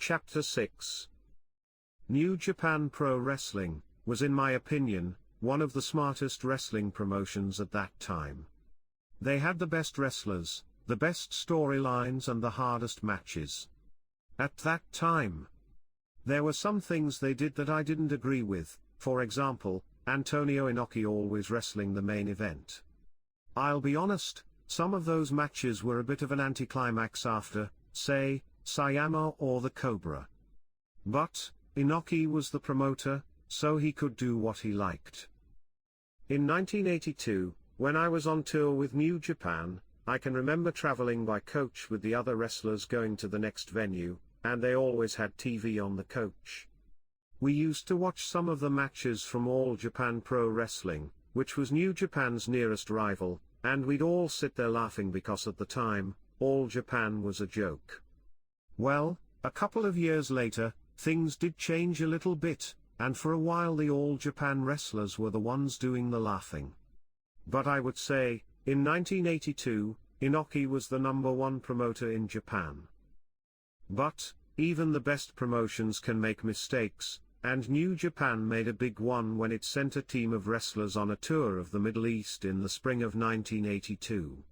Chapter 6. New Japan Pro Wrestling was, in my opinion, one of the smartest wrestling promotions at that time. They had the best wrestlers, the best storylines and the hardest matches. At that time, there were some things they did that I didn't agree with, for example, Antonio Inoki always wrestling the main event. I'll be honest, some of those matches were a bit of an anticlimax after, say, Sayama or the Cobra. But, Inoki was the promoter, so he could do what he liked. In 1982, when I was on tour with New Japan, I can remember traveling by coach with the other wrestlers going to the next venue, and they always had TV on the coach. We used to watch some of the matches from All Japan Pro Wrestling, which was New Japan's nearest rival, and we'd all sit there laughing because at the time, All Japan was a joke. Well, a couple of years later, things did change a little bit, and for a while the All Japan wrestlers were the ones doing the laughing. But I would say, in 1982, Inoki was the #1 promoter in Japan. But, even the best promotions can make mistakes, and New Japan made a big one when it sent a team of wrestlers on a tour of the Middle East in the spring of 1982.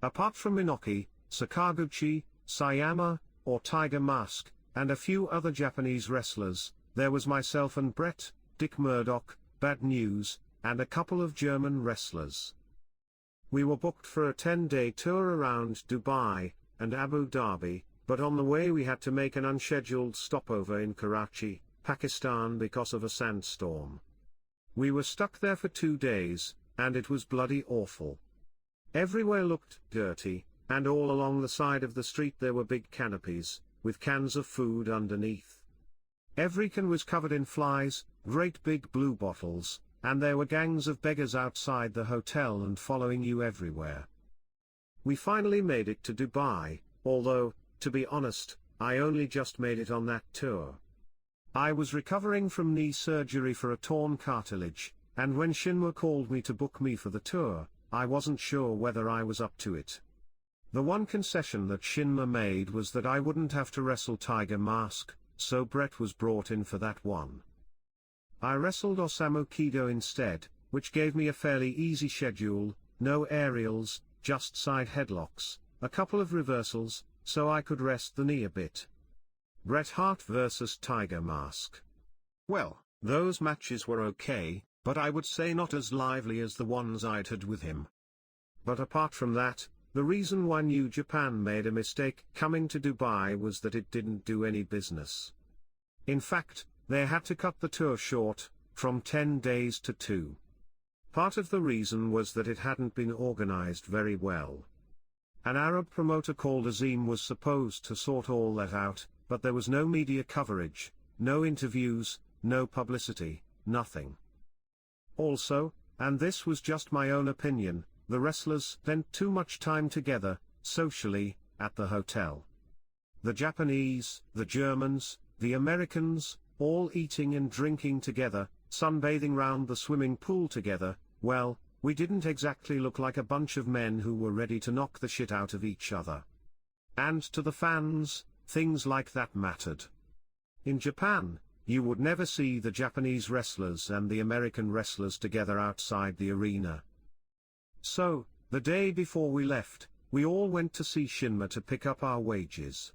Apart from Inoki, Sakaguchi, Sayama, or Tiger Mask, and a few other Japanese wrestlers, there was myself and Brett, Dick Murdoch, Bad News, and a couple of German wrestlers. We were booked for a 10-day tour around Dubai and Abu Dhabi, but on the way we had to make an unscheduled stopover in Karachi, Pakistan because of a sandstorm. We were stuck there for 2 days, and it was bloody awful. Everywhere looked dirty, and all along the side of the street there were big canopies, with cans of food underneath. Every can was covered in flies, great big blue bottles, and there were gangs of beggars outside the hotel and following you everywhere. We finally made it to Dubai, although, to be honest, I only just made it on that tour. I was recovering from knee surgery for a torn cartilage, and when Shinwa called me to book me for the tour, I wasn't sure whether I was up to it. The one concession that Shinma made was that I wouldn't have to wrestle Tiger Mask, so Brett was brought in for that one. I wrestled Osamu Kido instead, which gave me a fairly easy schedule, no aerials, just side headlocks, a couple of reversals, so I could rest the knee a bit. Bret Hart vs. Tiger Mask. Well, those matches were okay, but I would say not as lively as the ones I'd had with him. But apart from that, the reason why New Japan made a mistake coming to Dubai was that it didn't do any business. In fact, they had to cut the tour short, from 10 days to 2. Part of the reason was that it hadn't been organized very well. An Arab promoter called Azim was supposed to sort all that out, but there was no media coverage, no interviews, no publicity, nothing. Also, and this was just my own opinion, the wrestlers spent too much time together, socially, at the hotel. The Japanese, the Germans, the Americans, all eating and drinking together, sunbathing round the swimming pool together, well, we didn't exactly look like a bunch of men who were ready to knock the shit out of each other. And to the fans, things like that mattered. In Japan, you would never see the Japanese wrestlers and the American wrestlers together outside the arena. So, the day before we left, we all went to see Shinma to pick up our wages.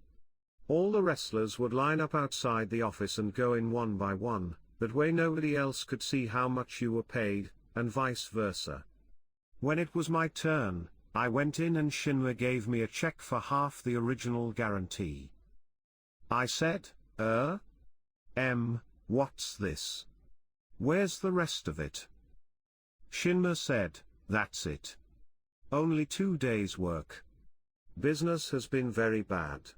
All the wrestlers would line up outside the office and go in one by one, that way nobody else could see how much you were paid, and vice versa. When it was my turn, I went in and Shinma gave me a check for half the original guarantee. I said, what's this? Where's the rest of it? Shinma said, that's it. Only 2 days' work. Business has been very bad.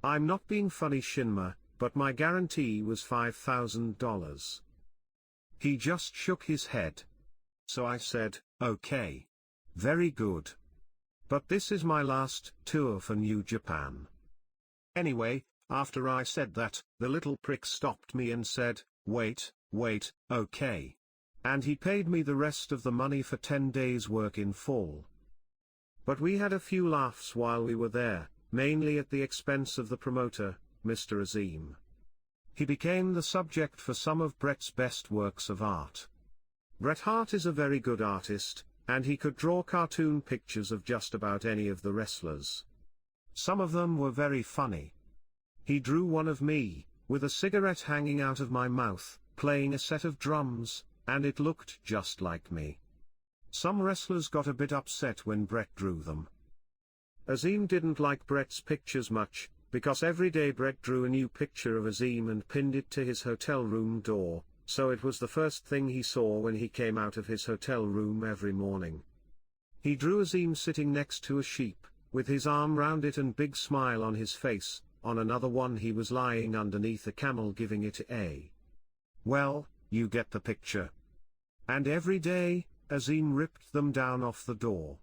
I'm not being funny, Shinma, but my guarantee was $5,000. He just shook his head. So I said, okay. Very good. But this is my last tour for New Japan. Anyway, after I said that, the little prick stopped me and said, wait, okay. And he paid me the rest of the money for 10 days' work in full. But we had a few laughs while we were there, mainly at the expense of the promoter, Mr. Azim. He became the subject for some of Bret's best works of art. Bret Hart is a very good artist, and he could draw cartoon pictures of just about any of the wrestlers. Some of them were very funny. He drew one of me, with a cigarette hanging out of my mouth, playing a set of drums, and it looked just like me. Some wrestlers got a bit upset when Bret drew them. Azim didn't like Bret's pictures much, because every day Bret drew a new picture of Azim and pinned it to his hotel room door, so it was the first thing he saw when he came out of his hotel room every morning. He drew Azim sitting next to a sheep, with his arm round it and big smile on his face. On another one he was lying underneath a camel giving it a. Well, you get the picture. And every day, Azim ripped them down off the door.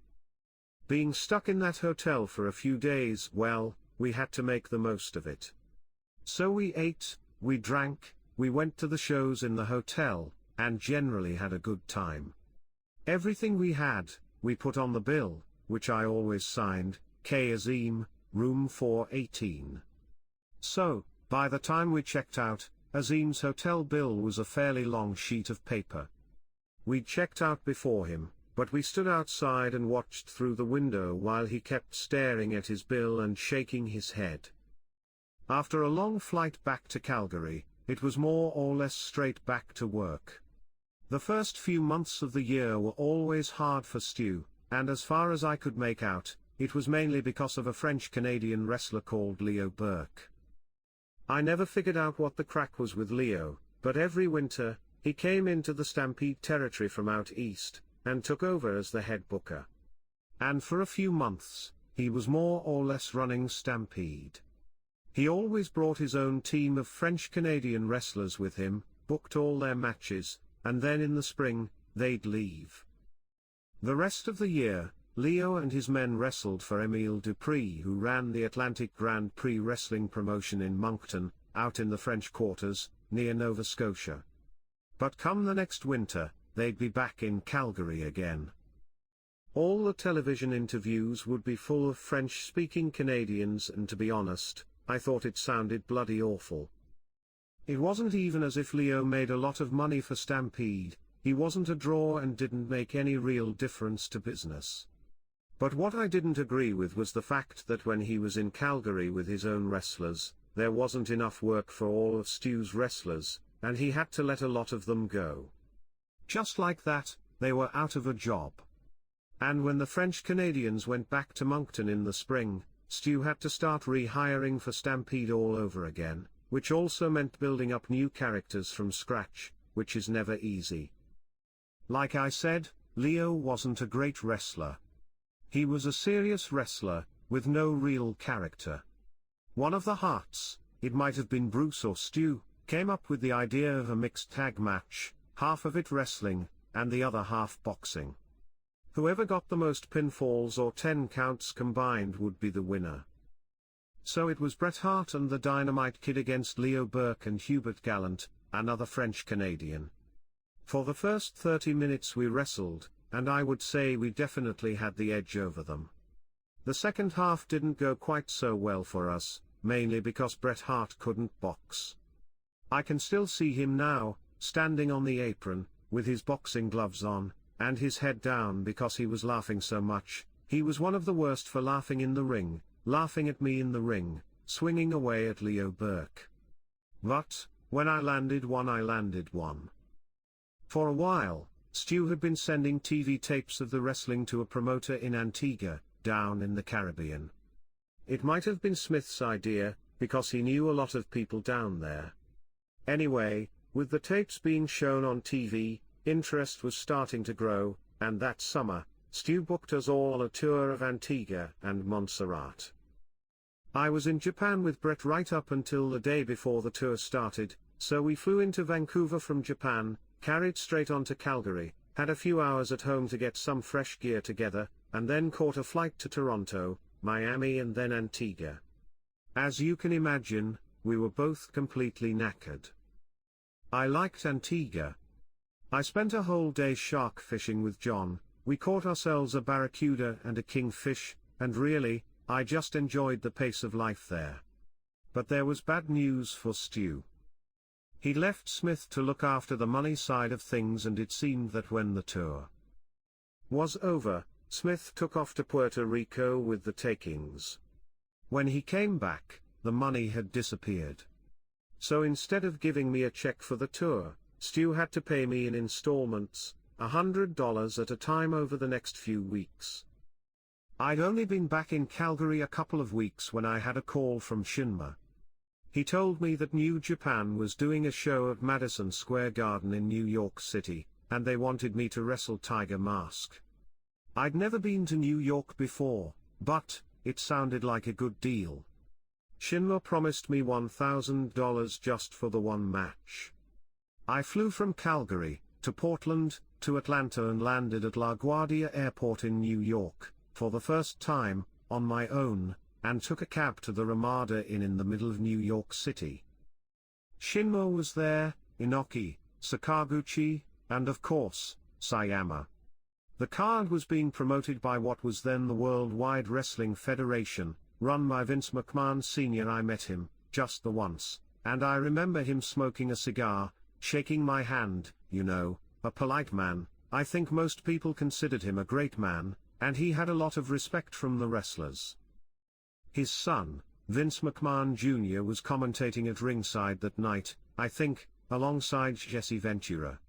Being stuck in that hotel for a few days, well, we had to make the most of it. So we ate, we drank, we went to the shows in the hotel, and generally had a good time. Everything we had, we put on the bill, which I always signed, K. Azim, room 418. So, by the time we checked out, Azim's hotel bill was a fairly long sheet of paper. We'd checked out before him, but we stood outside and watched through the window while he kept staring at his bill and shaking his head. After a long flight back to Calgary, it was more or less straight back to work. The first few months of the year were always hard for Stu, and as far as I could make out, it was mainly because of a French-Canadian wrestler called Leo Burke. I never figured out what the crack was with Leo, but every winter, he came into the Stampede territory from out east, and took over as the head booker. And for a few months, he was more or less running Stampede. He always brought his own team of French-Canadian wrestlers with him, booked all their matches, and then in the spring, they'd leave. The rest of the year, Leo and his men wrestled for Emile Dupree, who ran the Atlantic Grand Prix wrestling promotion in Moncton, out in the French Quarters, near Nova Scotia. But come the next winter, they'd be back in Calgary again. All the television interviews would be full of French-speaking Canadians, and to be honest, I thought it sounded bloody awful. It wasn't even as if Leo made a lot of money for Stampede, he wasn't a draw and didn't make any real difference to business. But what I didn't agree with was the fact that when he was in Calgary with his own wrestlers, there wasn't enough work for all of Stu's wrestlers, and he had to let a lot of them go. Just like that, they were out of a job. And when the French Canadians went back to Moncton in the spring, Stu had to start rehiring for Stampede all over again, which also meant building up new characters from scratch, which is never easy. Like I said, Leo wasn't a great wrestler. He was a serious wrestler, with no real character. One of the Harts, it might have been Bruce or Stu, came up with the idea of a mixed tag match, half of it wrestling, and the other half boxing. Whoever got the most pinfalls or 10 counts combined would be the winner. So it was Bret Hart and the Dynamite Kid against Leo Burke and Hubert Gallant, another French-Canadian. For the first 30 minutes we wrestled, and I would say we definitely had the edge over them. The second half didn't go quite so well for us, mainly because Bret Hart couldn't box. I can still see him now, standing on the apron, with his boxing gloves on, and his head down because he was laughing so much. He was one of the worst for laughing in the ring, laughing at me in the ring, swinging away at Leo Burke. But, when I landed one, I landed one. For a while, Stu had been sending TV tapes of the wrestling to a promoter in Antigua, down in the Caribbean. It might have been Smith's idea, because he knew a lot of people down there. Anyway, with the tapes being shown on TV, interest was starting to grow, and that summer, Stu booked us all a tour of Antigua and Montserrat. I was in Japan with Bret right up until the day before the tour started, so we flew into Vancouver from Japan, carried straight on to Calgary, had a few hours at home to get some fresh gear together, and then caught a flight to Toronto, Miami and then Antigua. As you can imagine, we were both completely knackered. I liked Antigua. I spent a whole day shark fishing with John, we caught ourselves a barracuda and a kingfish, and really, I just enjoyed the pace of life there. But there was bad news for Stu. He left Smith to look after the money side of things, and it seemed that when the tour was over, Smith took off to Puerto Rico with the takings. When he came back, the money had disappeared. So instead of giving me a check for the tour, Stu had to pay me in installments, $100 at a time over the next few weeks. I'd only been back in Calgary a couple of weeks when I had a call from Shinma. He told me that New Japan was doing a show at Madison Square Garden in New York City, and they wanted me to wrestle Tiger Mask. I'd never been to New York before, but it sounded like a good deal. Shinma promised me $1,000 just for the one match. I flew from Calgary to Portland, to Atlanta, and landed at LaGuardia Airport in New York, for the first time, on my own, and took a cab to the Ramada Inn in the middle of New York City. Shinma was there, Inoki, Sakaguchi, and of course, Sayama. The card was being promoted by what was then the Worldwide Wrestling Federation, run by Vince McMahon Sr. I met him, just the once, and I remember him smoking a cigar, shaking my hand, a polite man. I think most people considered him a great man, and he had a lot of respect from the wrestlers. His son, Vince McMahon Jr. was commentating at ringside that night, I think, alongside Jesse Ventura.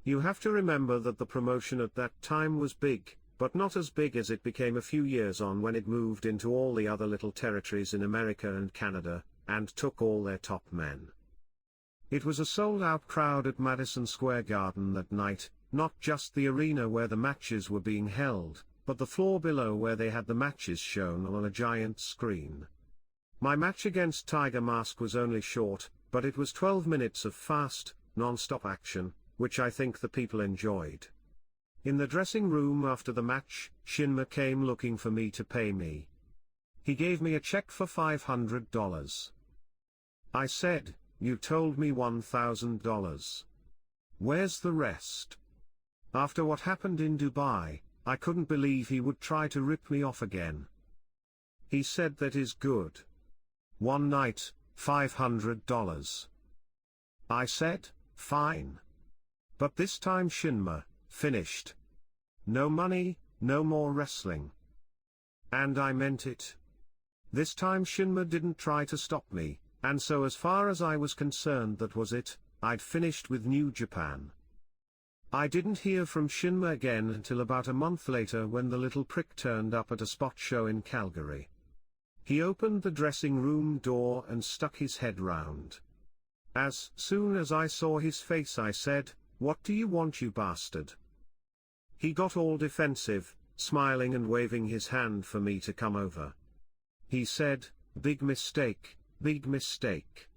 You have to remember that the promotion at that time was big, but not as big as it became a few years on when it moved into all the other little territories in America and Canada, and took all their top men. It was a sold-out crowd at Madison Square Garden that night, not just the arena where the matches were being held, but the floor below where they had the matches shown on a giant screen. My match against Tiger Mask was only short, but it was 12 minutes of fast, non-stop action, which I think the people enjoyed. In the dressing room after the match, Shinma came looking for me to pay me. He gave me a check for $500. I said, "You told me $1,000. Where's the rest?" After what happened in Dubai, I couldn't believe he would try to rip me off again. He said that is good. One night, $500. I said, fine. But this time Shinma, finished. No money, no more wrestling. And I meant it. This time Shinma didn't try to stop me, and so as far as I was concerned that was it, I'd finished with New Japan. I didn't hear from Shinma again until about a month later when the little prick turned up at a spot show in Calgary. He opened the dressing room door and stuck his head round. As soon as I saw his face I said, "What do you want, you bastard?" He got all defensive, smiling and waving his hand for me to come over. He said, "Big mistake, big mistake."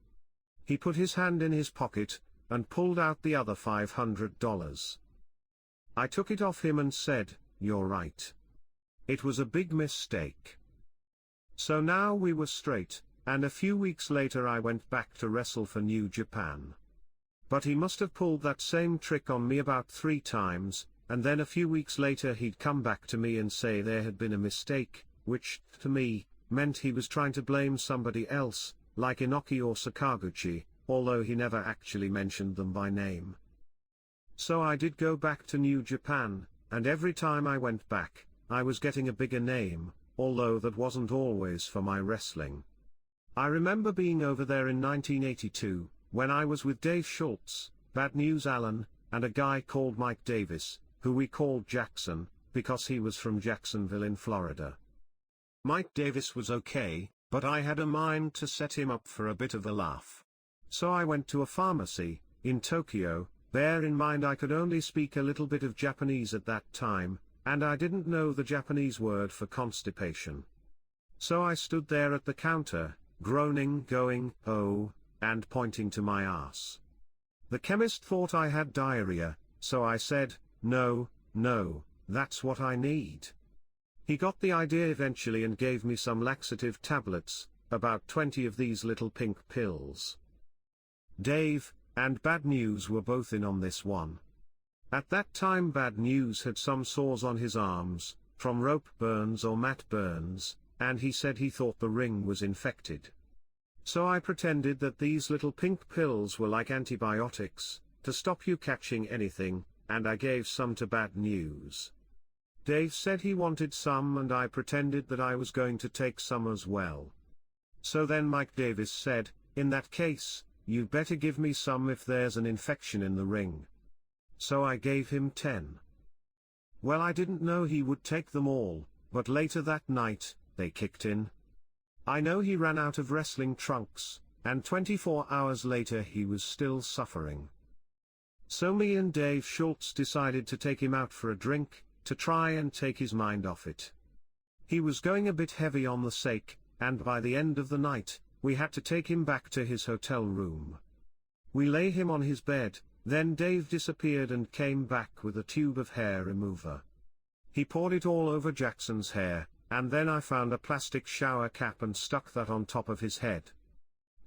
He put his hand in his pocket, and pulled out the other $500. I took it off him and said, "You're right. It was a big mistake." So now we were straight, and a few weeks later I went back to wrestle for New Japan. But he must have pulled that same trick on me about 3 times, and then a few weeks later he'd come back to me and say there had been a mistake, which, to me, meant he was trying to blame somebody else, like Inoki or Sakaguchi, although he never actually mentioned them by name. So I did go back to New Japan, and every time I went back, I was getting a bigger name, although that wasn't always for my wrestling. I remember being over there in 1982, when I was with Dave Schultz, Bad News Allen, and a guy called Mike Davis, who we called Jackson, because he was from Jacksonville in Florida. Mike Davis was okay, but I had a mind to set him up for a bit of a laugh. So I went to a pharmacy, in Tokyo. Bear in mind I could only speak a little bit of Japanese at that time, and I didn't know the Japanese word for constipation. So I stood there at the counter, groaning, going, "Oh," and pointing to my ass. The chemist thought I had diarrhea, so I said, No, that's what I need." He got the idea eventually and gave me some laxative tablets, about 20 of these little pink pills. Dave and Bad News were both in on this one. At that time Bad News had some sores on his arms, from rope burns or mat burns, and he said he thought the ring was infected. So I pretended that these little pink pills were like antibiotics, to stop you catching anything, and I gave some to Bad News. Dave said he wanted some and I pretended that I was going to take some as well. So then Mike Davis said, "In that case, you'd better give me some if there's an infection in the ring." So I gave him 10. Well, I didn't know he would take them all, but later that night, they kicked in. I know he ran out of wrestling trunks, and 24 hours later he was still suffering. So me and Dave Schultz decided to take him out for a drink, to try and take his mind off it. He was going a bit heavy on the sake, and by the end of the night, we had to take him back to his hotel room. We lay him on his bed, then Dave disappeared and came back with a tube of hair remover. He poured it all over Jackson's hair, and then I found a plastic shower cap and stuck that on top of his head.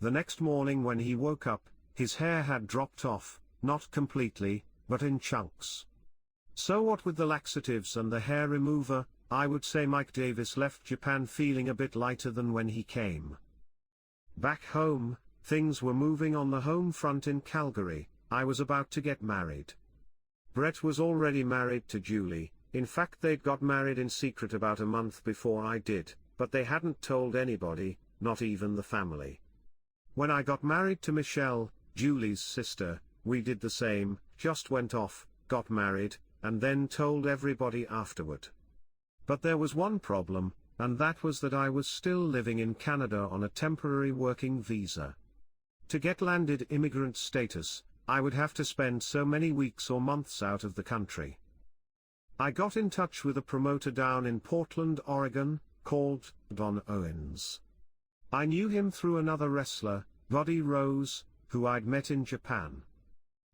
The next morning when he woke up, his hair had dropped off, not completely, but in chunks. So what with the laxatives and the hair remover, I would say Mike Davis left Japan feeling a bit lighter than when he came. Back home, things were moving on the home front in Calgary. I was about to get married. Brett was already married to Julie. In fact, they'd got married in secret about a month before I did, but they hadn't told anybody, not even the family. When I got married to Michelle, Julie's sister, we did the same, just went off, got married, and then told everybody afterward. But there was one problem, and that was that I was still living in Canada on a temporary working visa. To get landed immigrant status, I would have to spend so many weeks or months out of the country. I got in touch with a promoter down in Portland, Oregon, called Don Owens. I knew him through another wrestler, Buddy Rose, who I'd met in Japan.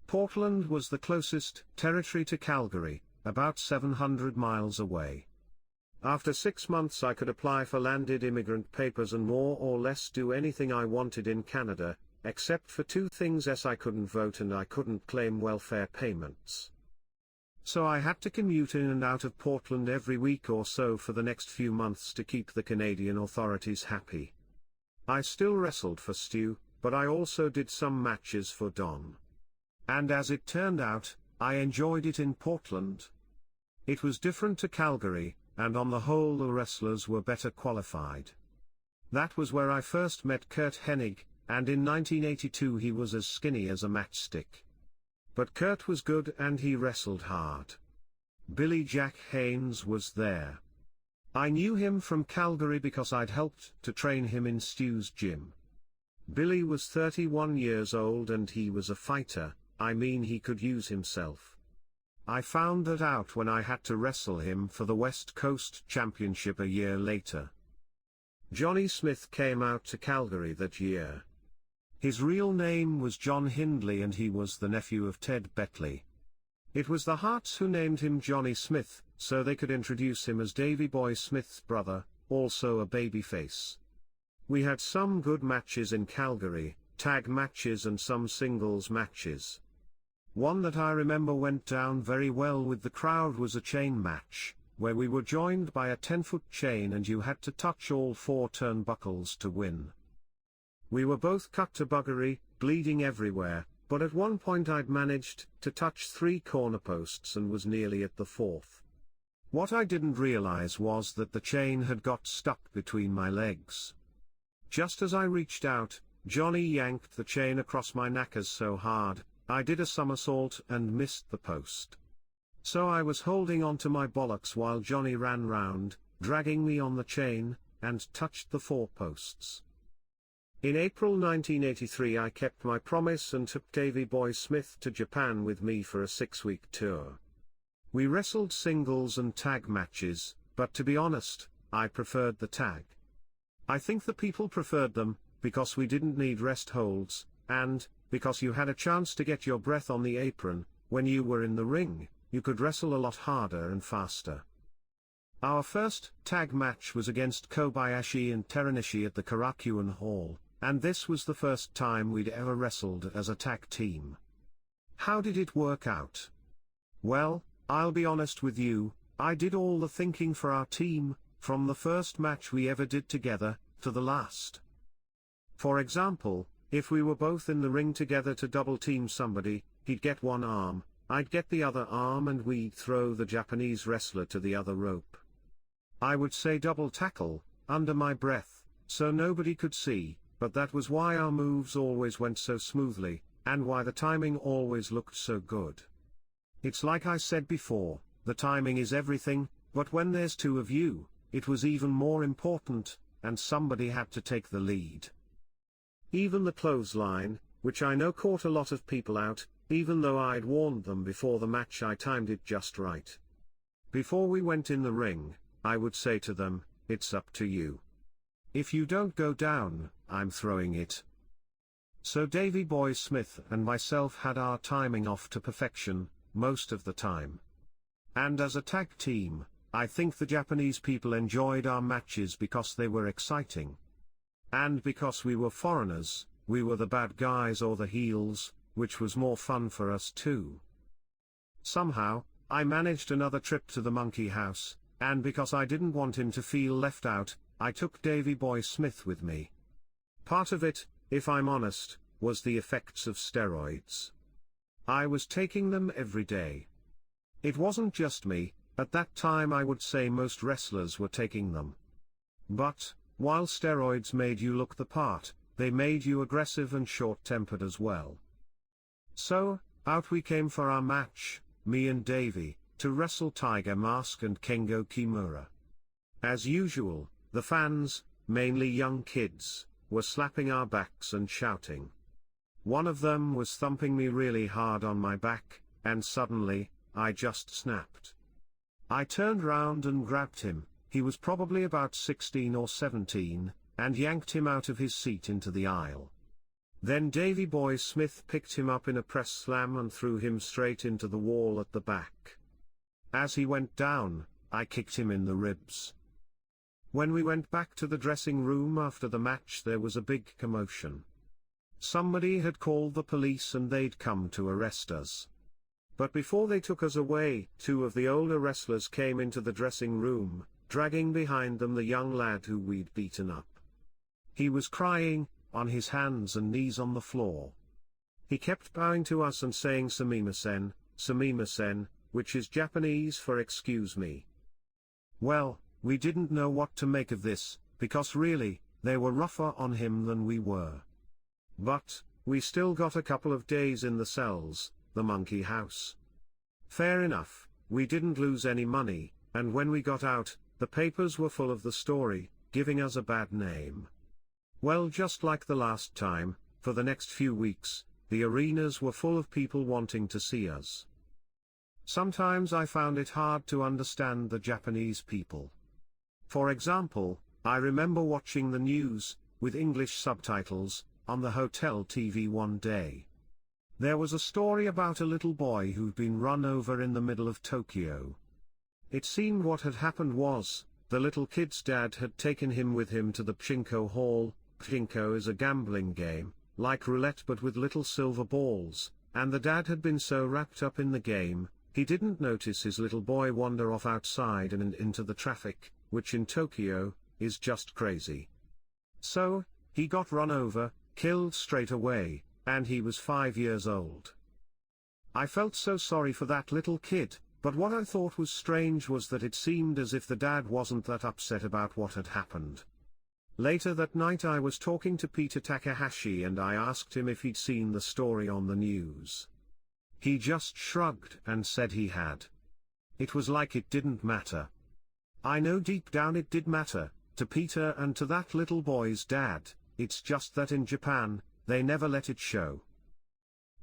Portland was the closest territory to Calgary, about 700 miles away. After 6 months I could apply for landed immigrant papers and more or less do anything I wanted in Canada, except for 2 things: I couldn't vote and I couldn't claim welfare payments. So I had to commute in and out of Portland every week or so for the next few months to keep the Canadian authorities happy. I still wrestled for Stu, but I also did some matches for Don. And as it turned out, I enjoyed it in Portland. It was different to Calgary, and on the whole the wrestlers were better qualified. That was where I first met Kurt Hennig, and in 1982 he was as skinny as a matchstick. But Kurt was good and he wrestled hard. Billy Jack Haynes was there. I knew him from Calgary because I'd helped to train him in Stu's gym. Billy was 31 years old and he was a fighter, I mean he could use himself. I found that out when I had to wrestle him for the West Coast Championship a year later. Johnny Smith came out to Calgary that year. His real name was John Hindley and he was the nephew of Ted Betley. It was the Harts who named him Johnny Smith, so they could introduce him as Davy Boy Smith's brother, also a babyface. We had some good matches in Calgary, tag matches and some singles matches. One that I remember went down very well with the crowd was a chain match, where we were joined by a 10-foot chain and you had to touch all 4 turnbuckles to win. We were both cut to buggery, bleeding everywhere, but at one point I'd managed to touch 3 corner posts and was nearly at the 4th. What I didn't realize was that the chain had got stuck between my legs. Just as I reached out, Johnny yanked the chain across my knackers so hard, I did a somersault and missed the post. So I was holding on to my bollocks while Johnny ran round, dragging me on the chain, and touched the 4 posts. In April 1983 I kept my promise and took Davy Boy Smith to Japan with me for a 6-week tour. We wrestled singles and tag matches, but to be honest, I preferred the tag. I think the people preferred them, because we didn't need rest holds, and, because you had a chance to get your breath on the apron. When you were in the ring, you could wrestle a lot harder and faster. Our first tag match was against Kobayashi and Teranishi at the Korakuen Hall, and this was the first time we'd ever wrestled as a tag team. How did it work out? Well, I'll be honest with you, I did all the thinking for our team, from the first match we ever did together, to the last. For example, if we were both in the ring together to double team somebody, he'd get one arm, I'd get the other arm, and we'd throw the Japanese wrestler to the other rope. I would say double tackle, under my breath, so nobody could see, but that was why our moves always went so smoothly, and why the timing always looked so good. It's like I said before, the timing is everything, but when there's two of you, it was even more important, and somebody had to take the lead. Even the clothesline, which I know caught a lot of people out, even though I'd warned them before the match, I timed it just right. Before we went in the ring, I would say to them, "It's up to you. If you don't go down, I'm throwing it." So Davey Boy Smith and myself had our timing off to perfection, most of the time. And as a tag team, I think the Japanese people enjoyed our matches because they were exciting. And because we were foreigners, we were the bad guys or the heels, which was more fun for us too. Somehow, I managed another trip to the Monkey House, and because I didn't want him to feel left out, I took Davey Boy Smith with me. Part of it, if I'm honest, was the effects of steroids. I was taking them every day. It wasn't just me, at that time I would say most wrestlers were taking them. But, while steroids made you look the part, they made you aggressive and short-tempered as well. So, out we came for our match, me and Davey, to wrestle Tiger Mask and Kengo Kimura. As usual, the fans, mainly young kids, were slapping our backs and shouting. One of them was thumping me really hard on my back, and suddenly, I just snapped. I turned round and grabbed him, he was probably about 16 or 17, and yanked him out of his seat into the aisle. Then Davey Boy Smith picked him up in a press slam and threw him straight into the wall at the back. As he went down, I kicked him in the ribs. When we went back to the dressing room after the match, there was a big commotion. Somebody had called the police and they'd come to arrest us. But before they took us away, two of the older wrestlers came into the dressing room, dragging behind them the young lad who we'd beaten up. He was crying, on his hands and knees on the floor. He kept bowing to us and saying sumimasen, which is Japanese for excuse me. Well, we didn't know what to make of this, because really, they were rougher on him than we were. But, we still got a couple of days in the cells, the Monkey House. Fair enough, we didn't lose any money, and when we got out, the papers were full of the story, giving us a bad name. Well, just like the last time, for the next few weeks, the arenas were full of people wanting to see us. Sometimes I found it hard to understand the Japanese people. For example, I remember watching the news, with English subtitles, on the hotel TV one day. There was a story about a little boy who'd been run over in the middle of Tokyo. It seemed what had happened was, the little kid's dad had taken him with him to the pachinko hall. Pachinko is a gambling game, like roulette but with little silver balls, and the dad had been so wrapped up in the game, he didn't notice his little boy wander off outside and into the traffic, which in Tokyo, is just crazy. So, he got run over, killed straight away, and he was 5 years old. I felt so sorry for that little kid, but what I thought was strange was that it seemed as if the dad wasn't that upset about what had happened. Later that night I was talking to Peter Takahashi and I asked him if he'd seen the story on the news. He just shrugged and said he had. It was like it didn't matter. I know deep down it did matter, to Peter and to that little boy's dad, it's just that in Japan, they never let it show.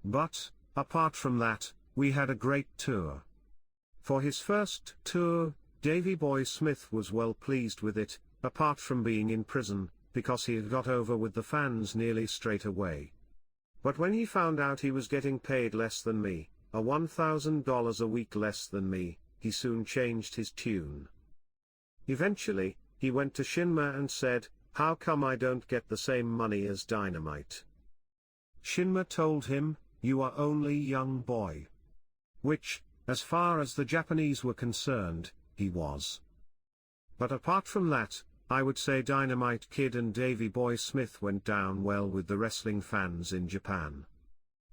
But, apart from that, we had a great tour. For his first tour, Davey Boy Smith was well pleased with it, apart from being in prison, because he had got over with the fans nearly straight away. But when he found out he was getting paid less than me, $1,000 a week less than me, he soon changed his tune. Eventually, he went to Shinma and said, "How come I don't get the same money as Dynamite?" Shinma told him, "You are only young boy." Which, as far as the Japanese were concerned, he was. But apart from that, I would say Dynamite Kid and Davey Boy Smith went down well with the wrestling fans in Japan.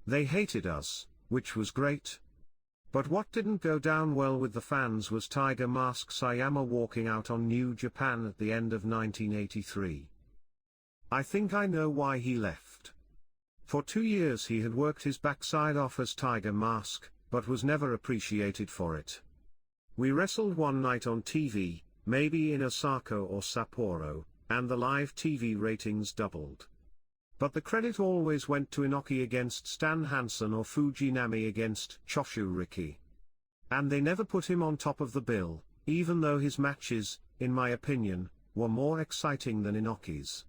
They hated us, which was great. But what didn't go down well with the fans was Tiger Mask Sayama walking out on New Japan at the end of 1983. I think I know why he left. For 2 years he had worked his backside off as Tiger Mask, but was never appreciated for it. We wrestled one night on TV, maybe in Osaka or Sapporo, and the live TV ratings doubled. But the credit always went to Inoki against Stan Hansen or Fujinami against Choshu Riki. And they never put him on top of the bill, even though his matches, in my opinion, were more exciting than Inoki's.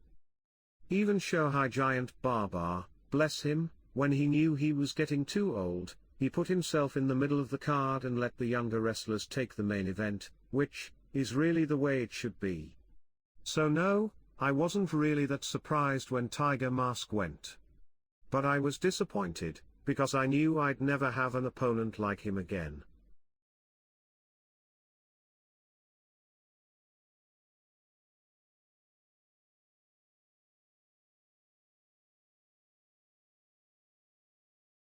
Even Shohei Giant Baba, bless him, when he knew he was getting too old, he put himself in the middle of the card and let the younger wrestlers take the main event, which is really the way it should be. So no, I wasn't really that surprised when Tiger Mask went. But I was disappointed, because I knew I'd never have an opponent like him again.